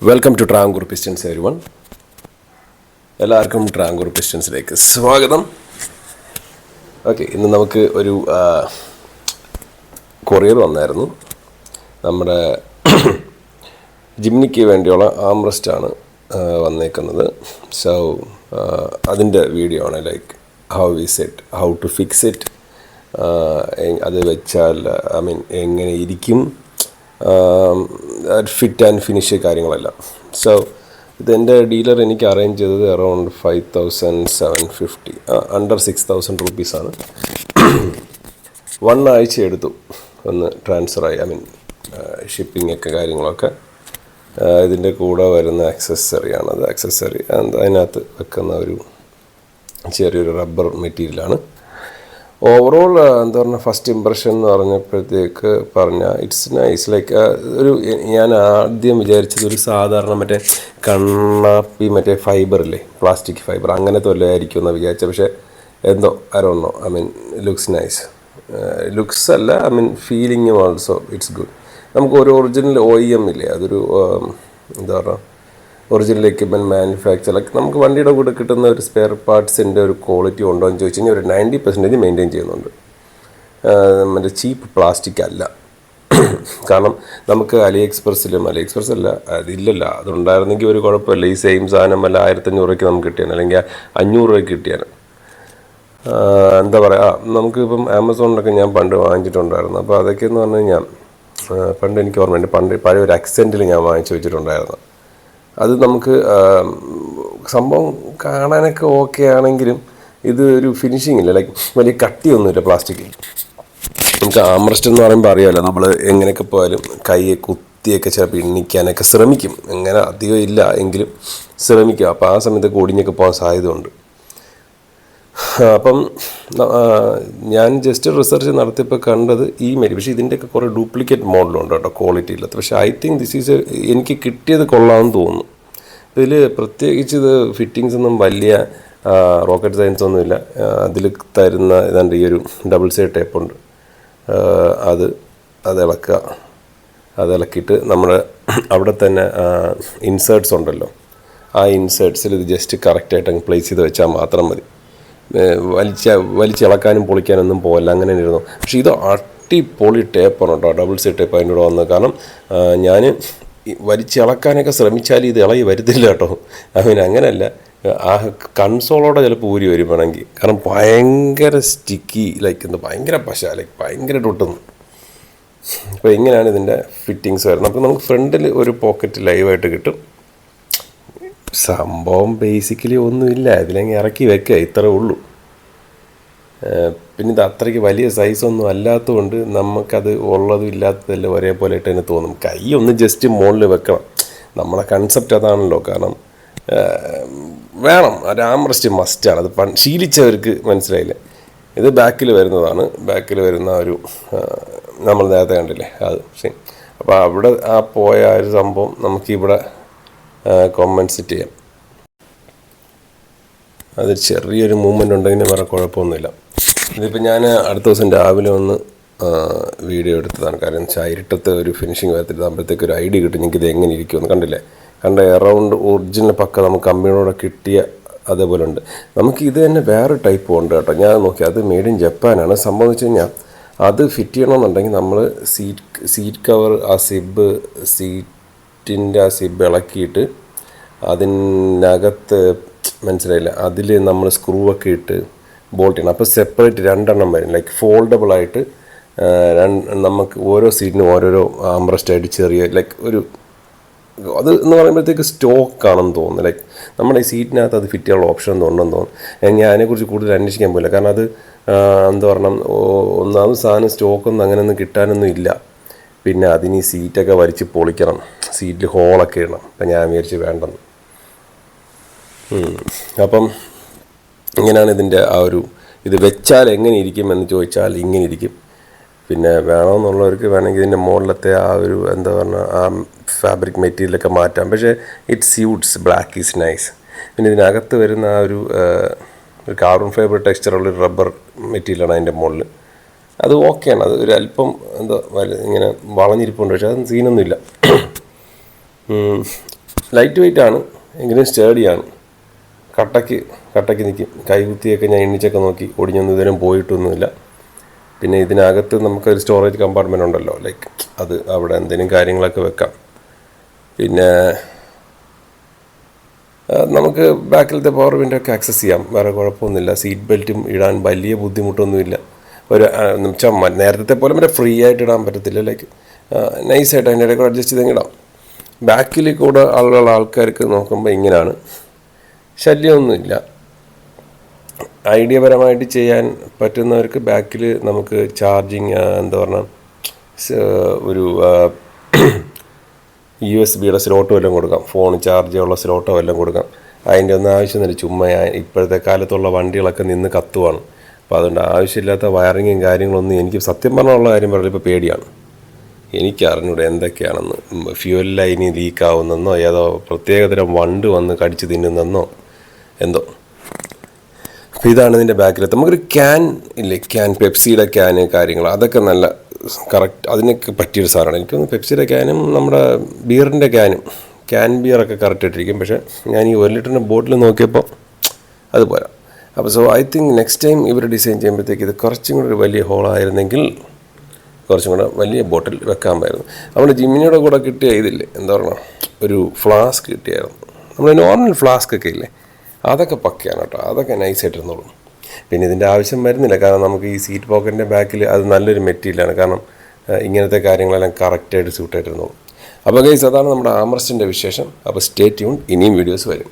Welcome to ട്രാങ്കൂർ pistons everyone. എല്ലാവർക്കും ട്രാങ്കൂർ പിസ്റ്റൻസിലേക്ക് സ്വാഗതം. ഓക്കെ, ഇന്ന് നമുക്ക് ഒരു കൊറിയർ വന്നായിരുന്നു. നമ്മുടെ ജിംനിക്ക് വേണ്ടിയുള്ള ആംറസ്റ്റാണ് വന്നേക്കുന്നത്. സോ അതിൻ്റെ വീഡിയോ ആണ്, like how is it, how to fix it, അത് വെച്ചാൽ എങ്ങനെ ഇരിക്കും, ഫിറ്റ് ആൻഡ് ഫിനിഷ് കാര്യങ്ങളെല്ലാം. സോ ഇതെൻ്റെ ഡീലർ എനിക്ക് അറേഞ്ച് ചെയ്തത് അറൗണ്ട് 5750, അണ്ടർ 6000 റുപ്പീസാണ്. 1 ആഴ്ച എടുത്തു ഒന്ന് ട്രാൻസ്ഫറായി, ഷിപ്പിംഗ് ഒക്കെ കാര്യങ്ങളൊക്കെ. ഇതിൻ്റെ കൂടെ വരുന്ന ആക്സസറിയാണത്. ആക്സസറി അതിനകത്ത് വെക്കുന്ന ഒരു ചെറിയൊരു റബ്ബർ മെറ്റീരിയലാണ്. ഓവറോൾ എന്താ പറഞ്ഞാൽ, ഫസ്റ്റ് ഇമ്പ്രഷൻ എന്ന് പറഞ്ഞപ്പോഴത്തേക്ക് ഇറ്റ്സ് നൈസ്. ലൈക്ക് ഞാൻ ആദ്യം വിചാരിച്ചത് ഒരു സാധാരണ കണ്ണാപ്പി ഫൈബറില്ലേ, പ്ലാസ്റ്റിക് ഫൈബർ, അങ്ങനത്തെ വല്ലതായിരിക്കും എന്ന് വിചാരിച്ചത്. പക്ഷേ എന്തോ അറൗണ്ടോ ലുക്സ് നൈസ്. ലുക്സ് അല്ല, ഫീലിംഗ് ഓൾസോ ഇറ്റ്സ് ഗുഡ്. നമുക്ക് ഒരു ഒറിജിനൽ OEM ഇല്ലേ, അതൊരു എന്താ പറയുക, ഒറിജിനൽ എക്യുപ്മെൻറ്റ് മാനുഫാക്ചർ, നമുക്ക് വണ്ടിയുടെ കൂടെ കിട്ടുന്ന ഒരു സ്പെയർ പാർട്സിൻ്റെ ഒരു ക്വാളിറ്റി ഉണ്ടോ എന്ന് ചോദിച്ചു കഴിഞ്ഞാൽ ഒരു 90% മെയിൻറ്റെയിൻ ചെയ്യുന്നുണ്ട്. ചീപ്പ് പ്ലാസ്റ്റിക് അല്ല. കാരണം നമുക്ക് അലി എക്സ്പ്രസ് അല്ല, അതില്ലല്ലോ, അതുണ്ടായിരുന്നെങ്കിൽ ഒരു കുഴപ്പമില്ല. ഈ സെയിം സാധനം വല്ല 1500 രൂപയ്ക്ക് നമുക്ക് കിട്ടിയാണ്, അല്ലെങ്കിൽ 500 രൂപയ്ക്ക് കിട്ടിയാണ്. എന്താ പറയുക, നമുക്കിപ്പം ആമസോണിലൊക്കെ ഞാൻ പണ്ട് വാങ്ങിച്ചിട്ടുണ്ടായിരുന്നു. അപ്പോൾ അതൊക്കെ എന്ന് പറഞ്ഞു കഴിഞ്ഞാൽ പണ്ട് എനിക്ക് ഓർമ്മയുണ്ട്, പഴയ ഒരു അക്സെൻറ്റിൽ ഞാൻ വാങ്ങിച്ചു വെച്ചിട്ടുണ്ടായിരുന്നു. അത് നമുക്ക് സംഭവം കാണാനൊക്കെ ഓക്കെ ആണെങ്കിലും ഇത് ഒരു ഫിനിഷിംഗ് ഇല്ല, ലൈക്ക് വലിയ കട്ടിയൊന്നുമില്ല പ്ലാസ്റ്റിക്കിൽ. നമുക്ക് ആംറസ്റ്റ് എന്ന് പറയുമ്പോൾ അറിയാമല്ലോ, നമ്മൾ എങ്ങനെയൊക്കെ പോയാലും കൈയെ കുത്തിയൊക്കെ ചിലപ്പോൾ എണ്ണിക്കാനൊക്കെ ശ്രമിക്കും. അങ്ങനെ അധികം ഇല്ല എങ്കിലും ശ്രമിക്കും. അപ്പോൾ ആ സമയത്തൊക്കെ ഒടിഞ്ഞൊക്കെ പോകാൻ സാധ്യതയുണ്ട്. അപ്പം ഞാൻ ജസ്റ്റ് റിസർച്ച് നടത്തിയപ്പോൾ കണ്ടത് ഈ പക്ഷേ ഇതിൻ്റെയൊക്കെ കുറേ ഡ്യൂപ്ലിക്കേറ്റ് മോഡലുണ്ട് കേട്ടോ, ക്വാളിറ്റി ഇല്ലാത്ത. പക്ഷേ ഐ തിങ്ക് ദിസ് ഈസ് എനിക്ക് കിട്ടിയത് കൊള്ളാമെന്ന് തോന്നുന്നു. ഇതിൽ പ്രത്യേകിച്ച് ഇത് ഫിറ്റിങ്സ് ഒന്നും വലിയ റോക്കറ്റ് സയൻസ് ഒന്നുമില്ല. അതിൽ തരുന്ന ഏതാണ്ട് ഈ ഒരു ഡബിൾ സൈഡ് ടേപ്പുണ്ട്. അത് ഇളക്കിയിട്ട് നമ്മൾ അവിടെ തന്നെ ഇൻസേർട്സ് ഉണ്ടല്ലോ, ആ ഇൻസേർട്സിൽ ഇത് ജസ്റ്റ് കറക്റ്റായിട്ട് അങ്ങ് പ്ലേസ് ചെയ്ത് വെച്ചാൽ മാത്രം മതി. വലിച്ചിളക്കാനും പൊളിക്കാനൊന്നും പോകല്ല, അങ്ങനെ ഇരുന്നു. പക്ഷേ ഇത് അടിപൊളി ടേപ്പാണ് കേട്ടോ, ഡബിൾ സൈഡ് ടേപ്പ് അതിൻ്റെ കൂടെ വന്നത്. കാരണം ഞാൻ വലിച്ചിളക്കാനൊക്കെ ശ്രമിച്ചാൽ ഇത് ഇളകി വരുത്തില്ല കേട്ടോ. അങ്ങനെയല്ല, ആ കൺസോളോടെ ചിലപ്പോൾ ഊരി വരും വേണമെങ്കിൽ. കാരണം ഭയങ്കര സ്റ്റിക്കി, ലൈക്ക് ഭയങ്കര പശ, ലൈക്ക് ഭയങ്കര ഒട്ടുന്നു. അപ്പോൾ ഇങ്ങനെയാണ് ഇതിൻ്റെ ഫിറ്റിങ്സ് വരുന്നത്. അപ്പോൾ നമുക്ക് ഫ്രണ്ടിൽ ഒരു പോക്കറ്റ് ലൈവായിട്ട് കിട്ടും. സംഭവം ബേസിക്കലി ഒന്നുമില്ല, ഇതിലെങ്കിൽ ഇറക്കി വെക്കുക, ഇത്രേ ഉള്ളൂ. പിന്നെ ഇത് അത്രയ്ക്ക് വലിയ സൈസൊന്നും അല്ലാത്തതുകൊണ്ട് നമുക്കത് ഉള്ളതും ഇല്ലാത്തതെല്ലാം ഒരേപോലെ ആയിട്ട് തന്നെ തോന്നും. കൈ ഒന്ന് ജസ്റ്റ് മുകളിൽ വെക്കണം, നമ്മുടെ കൺസെപ്റ്റ് അതാണല്ലോ. കാരണം വേണം, ഒരു ആംറസ്റ്റ് മസ്റ്റാണ്. അത് ശീലിച്ചവർക്ക് മനസ്സിലായില്ലേ. ഇത് ബാക്കിൽ വരുന്നതാണ്, ബാക്കിൽ വരുന്ന ഒരു നമ്മൾ നേരത്തെ കണ്ടില്ലേ അത്. അപ്പോൾ അവിടെ പോയ ഒരു സംഭവം നമുക്കിവിടെ കോമ്പൻസേറ്റ് ചെയ്യാം. അത് ചെറിയൊരു മൂവ്മെൻ്റ് ഉണ്ടെങ്കിൽ വേറെ കുഴപ്പമൊന്നുമില്ല. ഇതിപ്പോൾ ഞാൻ അടുത്ത ദിവസം രാവിലെ ഒന്ന് വീഡിയോ എടുത്തതാണ്. കാരണം ഇരുട്ടത്തെ ഒരു ഫിനിഷിങ് വരത്തില്ലാകുമ്പോഴത്തേക്ക് ഒരു ഐഡിയ കിട്ടും നിങ്ങൾക്ക് ഇത് എങ്ങനെ ഇരിക്കുമെന്ന്. കണ്ടില്ലേ, എറൗണ്ട് ഒറിജിനൽ പക്ക നമുക്ക് കമ്പനിയോടെ കിട്ടിയ അതേപോലെ ഉണ്ട്. നമുക്ക് ഇത് തന്നെ വേറെ ടൈപ്പ് ഉണ്ട് കേട്ടോ. ഞാൻ നോക്കി, അത് മെയ്ഡ് ഇൻ ജപ്പാനാണ്. സംഭവം എന്ന് വെച്ച് കഴിഞ്ഞാൽ അത് ഫിറ്റ് ചെയ്യണമെന്നുണ്ടെങ്കിൽ നമ്മൾ സീറ്റ് കവർ, ആ സീറ്റിൻ്റെ ആ സിബ് ഇളക്കിയിട്ട് അതിനകത്ത് മനസ്സിലായില്ല, അതിൽ നമ്മൾ സ്ക്രൂ ഒക്കെ ഇട്ട് ബോൾട്ട് ചെയ്യണം. അപ്പോൾ സെപ്പറേറ്റ് 2 എണ്ണം വരും, ലൈക്ക് ഫോൾഡബിളായിട്ട്. നമുക്ക് ഓരോ സീറ്റിനും ഓരോരോ ആംറസ്റ്റായിട്ട് ചെറിയ ലൈക്ക് ഒരു അത് എന്ന് പറയുമ്പോഴത്തേക്ക് സ്റ്റോക്കാണെന്ന് തോന്നുന്നു. ലൈക്ക് നമ്മുടെ ഈ സീറ്റിനകത്ത് അത് ഫിറ്റ് ചെയ്യാനുള്ള ഓപ്ഷൻ ഉണ്ടെന്ന് തോന്നുന്നു. ഞാൻ അതിനെക്കുറിച്ച് കൂടുതൽ അന്വേഷിക്കാൻ പോയില്ല. കാരണം അത് എന്താ പറയണം, ഒന്നാമത് സാധനം സ്റ്റോക്കൊന്നും അങ്ങനെയൊന്നും കിട്ടാനൊന്നും ഇല്ല. പിന്നെ അതിന് ഈ സീറ്റൊക്കെ വലിച്ച് പൊളിക്കണം, സീറ്റിൽ ഹോളൊക്കെ ഇടണം. അപ്പം ഞാൻ വിചാരിച്ച് വേണ്ടെന്ന്. അപ്പം ഇങ്ങനെയാണ് ഇതിൻ്റെ ആ ഒരു ഇത് വെച്ചാൽ എങ്ങനെ ഇരിക്കും എന്ന് ചോദിച്ചാൽ ഇങ്ങനെ ഇരിക്കും. പിന്നെ വേണമെന്നുള്ളവർക്ക് വേണമെങ്കിൽ ഇതിൻ്റെ മുകളിലത്തെ ആ ഒരു എന്താ പറയുക, ആ ഫാബ്രിക് മെറ്റീരിയലൊക്കെ മാറ്റാം. പക്ഷേ it suits, black is nice. പിന്നെ ഇതിനകത്ത് വരുന്ന ആ ഒരു കാർബൺ ഫൈബർ ടെക്സ്ചറുള്ളൊരു റബ്ബർ മെറ്റീരിയലാണ് അതിൻ്റെ മുകളിൽ. അത് ഓക്കെയാണ്. അത് ഒരു അല്പം എന്താ ഇങ്ങനെ വളഞ്ഞിരിപ്പുണ്ട്, പക്ഷേ അതൊന്നും സീനൊന്നുമില്ല. ലൈറ്റ് വെയിറ്റ് ആണ് എങ്കിലും സ്റ്റേഡിയാണ്. കട്ടയ്ക്ക് നിൽക്കും. കൈകുത്തിയൊക്കെ ഞാൻ എണ്ണിച്ചൊക്കെ നോക്കി, ഒടിഞ്ഞൊന്നും ഇതുവരെയും പോയിട്ടൊന്നുമില്ല. പിന്നെ ഇതിനകത്ത് നമുക്കൊരു സ്റ്റോറേജ് കമ്പാർട്ട്മെൻ്റ് ഉണ്ടല്ലോ, ലൈക്ക് അത് അവിടെ എന്തെങ്കിലും കാര്യങ്ങളൊക്കെ വെക്കാം. പിന്നെ നമുക്ക് ബാക്കിലത്തെ പവർ വിൻഡോ ഒക്കെ ആക്സസ് ചെയ്യാം, വേറെ കുഴപ്പമൊന്നുമില്ല. സീറ്റ് ബെൽറ്റും ഇടാൻ വലിയ ബുദ്ധിമുട്ടൊന്നുമില്ല. ഒരു നേരത്തെ പോലെ മറ്റേ ഫ്രീ ആയിട്ട് ഇടാൻ പറ്റത്തില്ല, ലൈക്ക് നൈസായിട്ട് അതിൻ്റെ ഇടയ്ക്ക് അഡ്ജസ്റ്റ് ചെയ്ത് ഇടാം. ബാക്കിൽ കൂടെ ആൾക്കാർക്ക് നോക്കുമ്പോൾ ഇങ്ങനെയാണ്, ശല്യമൊന്നുമില്ല. ഐഡിയപരമായിട്ട് ചെയ്യാൻ പറ്റുന്നവർക്ക് ബാക്കിൽ നമുക്ക് ചാർജിങ് എന്താ പറഞ്ഞാൽ ഒരു USB-യുടെ സ്ലോട്ട് വല്ലതും കൊടുക്കാം, ഫോൺ ചാർജ് ചെയ്യാനുള്ള സ്ലോട്ടോ വല്ലതും കൊടുക്കാം. അതിൻ്റെ ഒന്നും ആവശ്യമൊന്നുമില്ല. ചുമ്മാ ഇപ്പോഴത്തെ കാലത്തുള്ള വണ്ടികളൊക്കെ നിന്ന് കത്തുവാണ്. അപ്പോൾ അതുകൊണ്ട് ആവശ്യമില്ലാത്ത വയറിങ്ങും കാര്യങ്ങളൊന്നും എനിക്ക് സത്യം പറഞ്ഞുള്ള കാര്യം പറഞ്ഞാൽ ഇപ്പോൾ പേടിയാണ്. എനിക്ക് അറിഞ്ഞൂടെ എന്തൊക്കെയാണെന്ന്. ഫ്യൂവൽ ലൈന് ലീക്കാവുന്നെന്നോ ഏതോ പ്രത്യേകതരം വണ്ട് വന്ന് കടിച്ച് തിന്നുന്നെന്നോ എന്തോ. അപ്പോൾ ഇതാണ് ഇതിൻ്റെ ബാക്കിലത്തെ നമുക്കൊരു ക്യാൻ ഇല്ലേ, പെപ്സിയുടെ ക്യാന് കാര്യങ്ങൾ അതൊക്കെ നല്ല കറക്റ്റ് അതിനൊക്കെ പറ്റിയൊരു സാധനമാണ്. എനിക്കൊന്ന് പെപ്സിയുടെ ക്യാനും നമ്മുടെ ബിയറിൻ്റെ ക്യാൻ ബിയറൊക്കെ കറക്റ്റ് ഇട്ടിരിക്കും. പക്ഷേ ഞാൻ ഈ 1 ലിറ്ററിൻ്റെ ബോട്ടിൽ നോക്കിയപ്പോൾ അത് പോരാ. അപ്പോൾ ഐ തിങ്ക് നെക്സ്റ്റ് ടൈം ഇവർ ഡിസൈൻ ചെയ്യുമ്പോഴത്തേക്ക് ഇത് കുറച്ചും കൂടെ ഒരു വലിയ ഹോളായിരുന്നെങ്കിൽ കുറച്ചും കൂടെ വലിയ ബോട്ടിൽ വെക്കാമായിരുന്നു. നമ്മുടെ ജിമ്മിനിയുടെ കൂടെ കിട്ടിയ ഇതില്ലേ, എന്താ പറയുക, ഒരു ഫ്ലാസ്ക് കിട്ടിയായിരുന്നു. നമ്മൾ നോർമൽ ഫ്ലാസ്ക് ഒക്കെ ഇല്ലേ, അതൊക്കെ പക്കയാണ് കേട്ടോ, അതൊക്കെ നൈസായിട്ടിരുന്നോളും. പിന്നെ ഇതിൻ്റെ ആവശ്യം വരുന്നില്ല, കാരണം നമുക്ക് ഈ സീറ്റ് പോക്കറ്റിൻ്റെ ബാക്കിൽ അത് നല്ലൊരു മെറ്റീരിയലാണ്. കാരണം ഇങ്ങനത്തെ കാര്യങ്ങളെല്ലാം കറക്റ്റായിട്ട് സ്യൂട്ടായിട്ടിരുന്നോളും. അപ്പോൾ ഗൈസ്, അതാണ് നമ്മുടെ ആംറസ്റ്റിൻ്റെ വിശേഷം. അപ്പോൾ സ്റ്റേ ട്യൂൺ, ഇനിയും വീഡിയോസ് വരും.